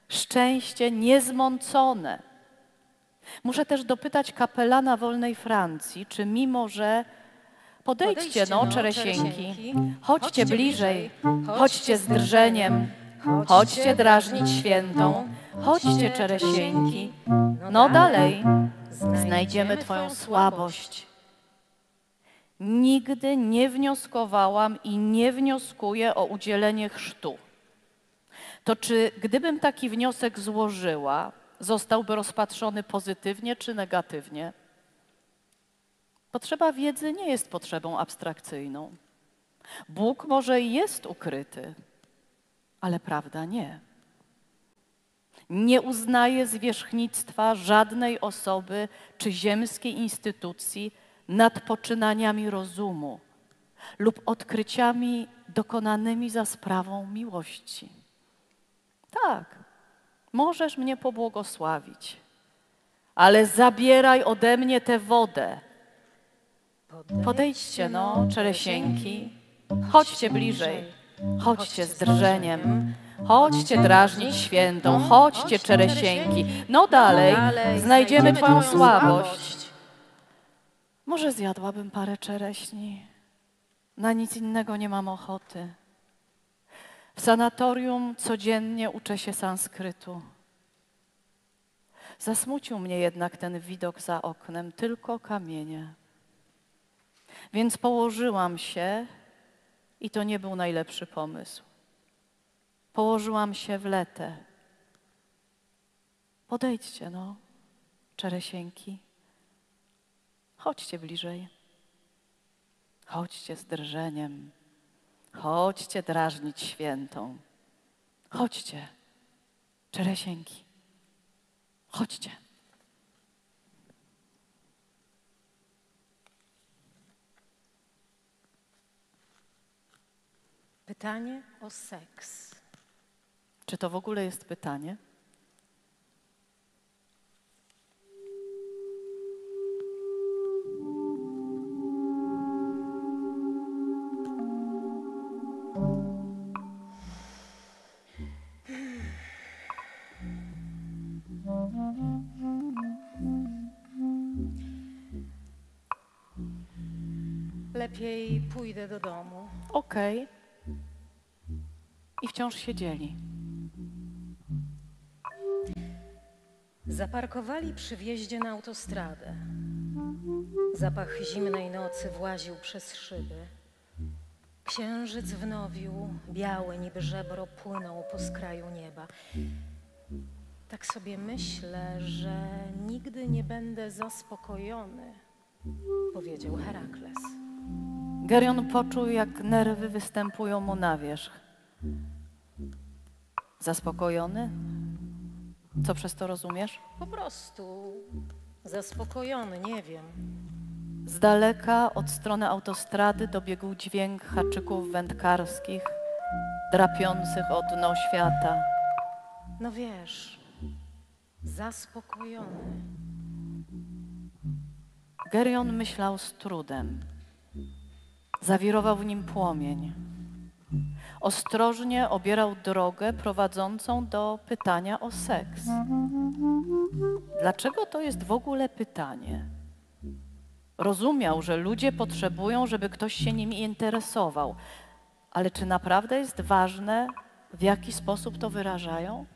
Szczęście niezmącone. Muszę też dopytać kapelana wolnej Francji, czy mimo, że podejdźcie no, czeresieńki, chodźcie bliżej, chodźcie z drżeniem, chodźcie drażnić świętą, chodźcie czeresieńki, no dalej, znajdziemy twoją słabość. Nigdy nie wnioskowałam i nie wnioskuję o udzielenie chrztu. To czy gdybym taki wniosek złożyła, zostałby rozpatrzony pozytywnie czy negatywnie? Potrzeba wiedzy nie jest potrzebą abstrakcyjną. Bóg może i jest ukryty, ale prawda nie. Nie uznaje zwierzchnictwa żadnej osoby czy ziemskiej instytucji nad poczynaniami rozumu lub odkryciami dokonanymi za sprawą miłości. Tak, możesz mnie pobłogosławić, ale zabieraj ode mnie tę wodę. Podejdźcie no, czeresieńki, chodźcie bliżej, chodźcie z drżeniem, chodźcie drażnić świętą, chodźcie czeresieńki, no dalej, znajdziemy twoją słabość. Może zjadłabym parę czereśni, na nic innego nie mam ochoty. W sanatorium codziennie uczę się sanskrytu. Zasmucił mnie jednak ten widok za oknem, tylko kamienie. Więc położyłam się i to nie był najlepszy pomysł. Położyłam się w letę. Podejdźcie no, czeresieńki. Chodźcie bliżej. Chodźcie z drżeniem. Chodźcie drażnić świętą. Chodźcie, czeresieńki. Chodźcie. Pytanie o seks. Czy to w ogóle jest pytanie? Lepiej pójdę do domu. Okej. I wciąż siedzieli. Zaparkowali przy wjeździe na autostradę. Zapach zimnej nocy właził przez szyby. Księżyc w nowiu, białe niby żebro, płynął po skraju nieba. Tak sobie myślę, że nigdy nie będę zaspokojony, powiedział Herakles. Gerion poczuł, jak nerwy występują mu na wierzch. Zaspokojony? Co przez to rozumiesz? Po prostu zaspokojony, nie wiem. Z daleka od strony autostrady dobiegł dźwięk haczyków wędkarskich, drapiących o dno świata. No wiesz, zaspokojony. Gerion myślał z trudem. Zawirował w nim płomień. Ostrożnie obierał drogę prowadzącą do pytania o seks. Dlaczego to jest w ogóle pytanie? Rozumiał, że ludzie potrzebują, żeby ktoś się nimi interesował. Ale czy naprawdę jest ważne, w jaki sposób to wyrażają?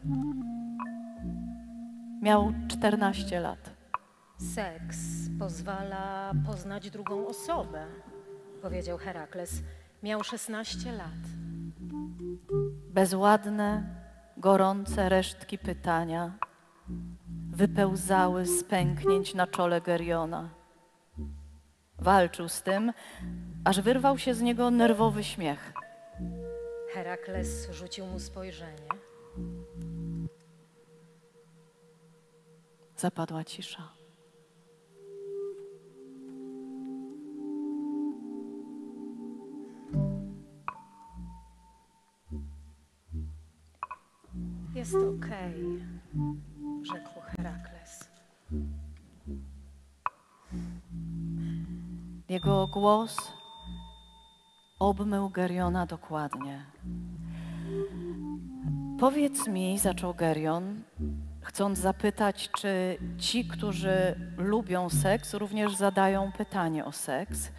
Miał 14 lat. Seks pozwala poznać drugą osobę, powiedział Herakles. Miał 16 lat. Bezładne, gorące resztki pytania wypełzały z pęknięć na czole Geriona. Walczył z tym, aż wyrwał się z niego nerwowy śmiech. Herakles rzucił mu spojrzenie. Zapadła cisza. Jest okej, rzekł Herakles. Jego głos obmył Geriona dokładnie. Powiedz mi, zaczął Gerion, chcąc zapytać, czy ci, którzy lubią seks, również zadają pytanie o seks.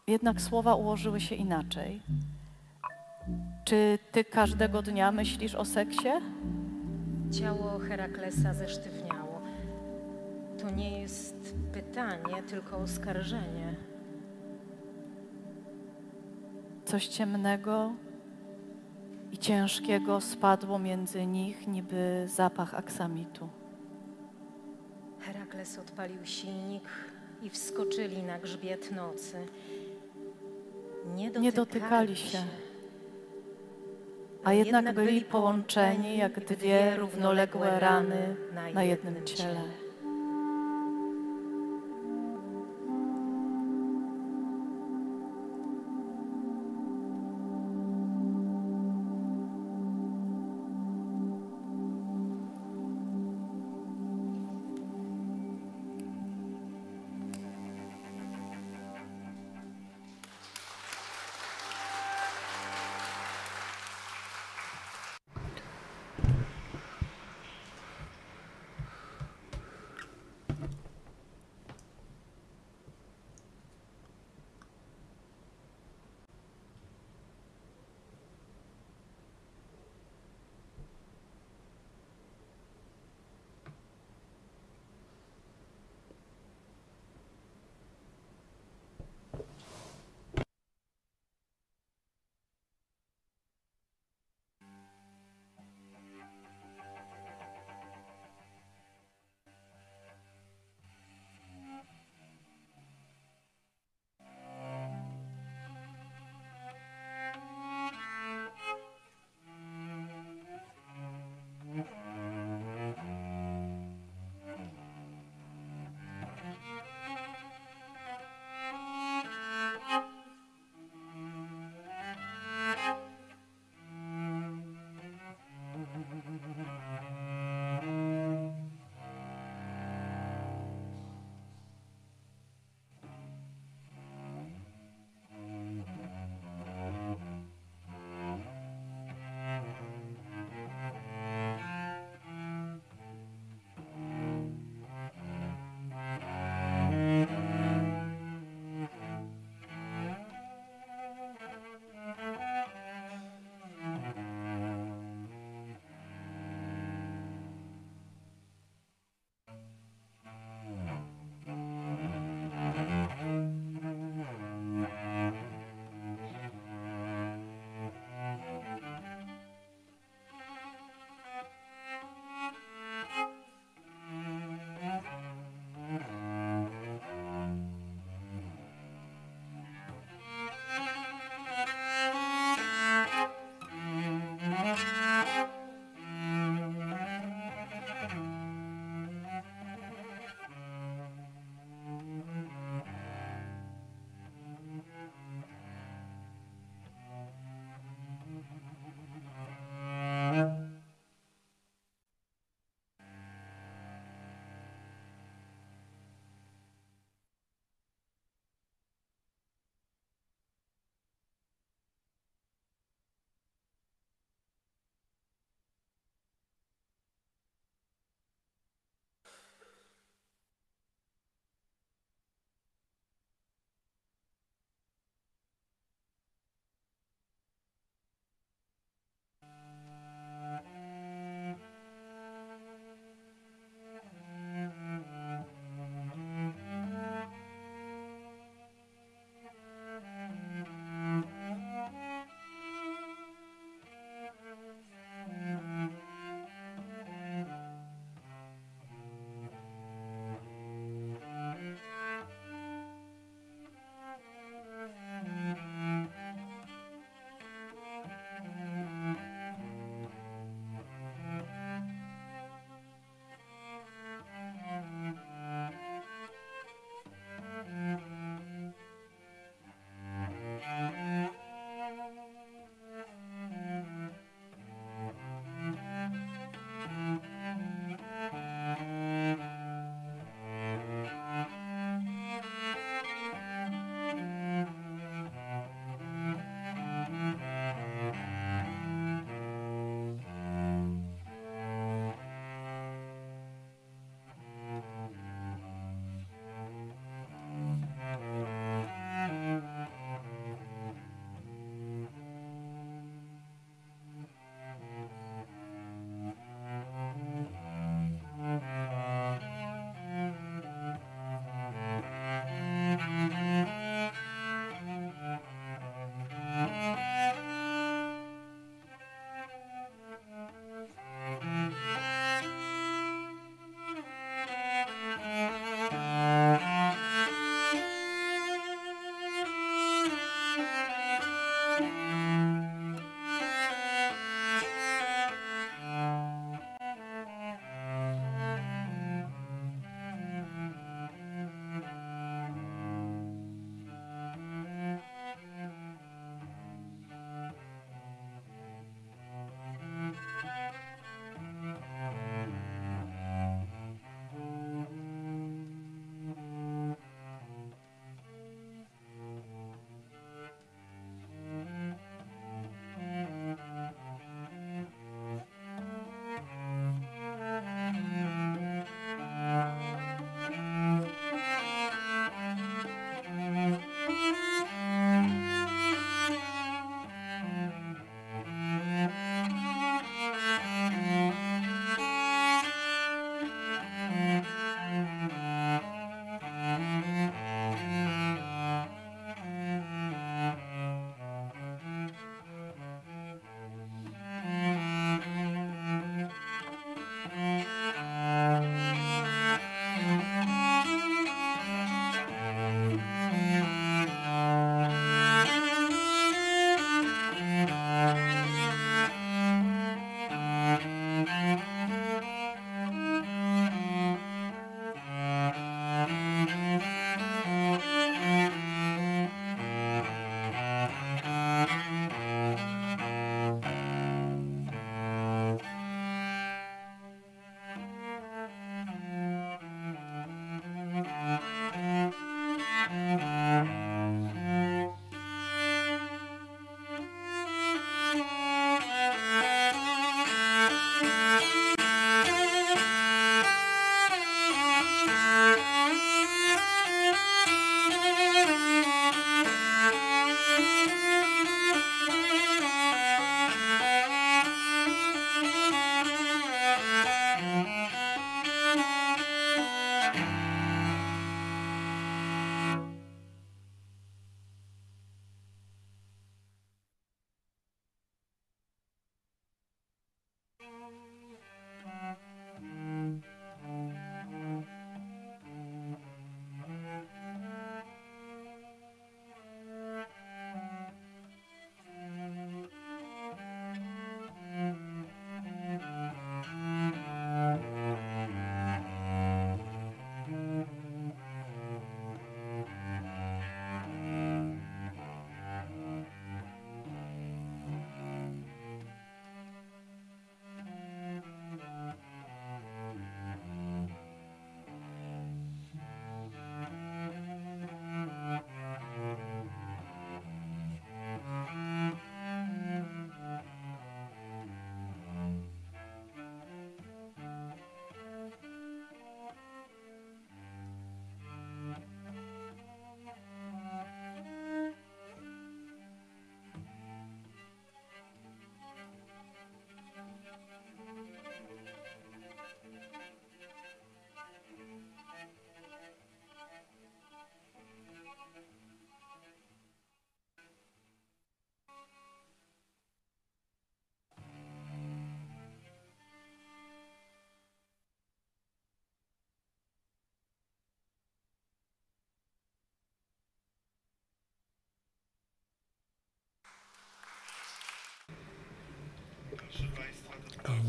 Jednak słowa ułożyły się inaczej. Czy ty każdego dnia myślisz o seksie? Ciało Heraklesa zesztywniało. To nie jest pytanie, tylko oskarżenie. Coś ciemnego i ciężkiego spadło między nich, niby zapach aksamitu. Herakles odpalił silnik i wskoczyli na grzbiet nocy. Nie dotykali się, a jednak byli połączeni jak dwie równoległe rany na jednym ciele.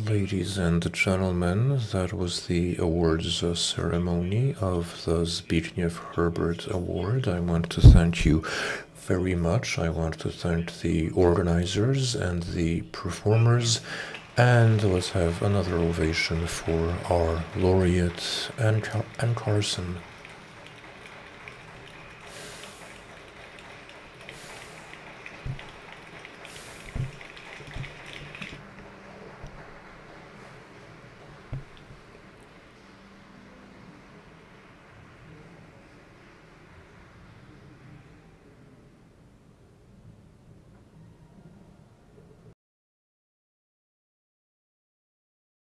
Ladies and gentlemen, that was the awards ceremony of the Zbigniew Herbert Award. I want to thank you very much. I want to thank the organizers and the performers. And let's have another ovation for our laureate, Anne Carson.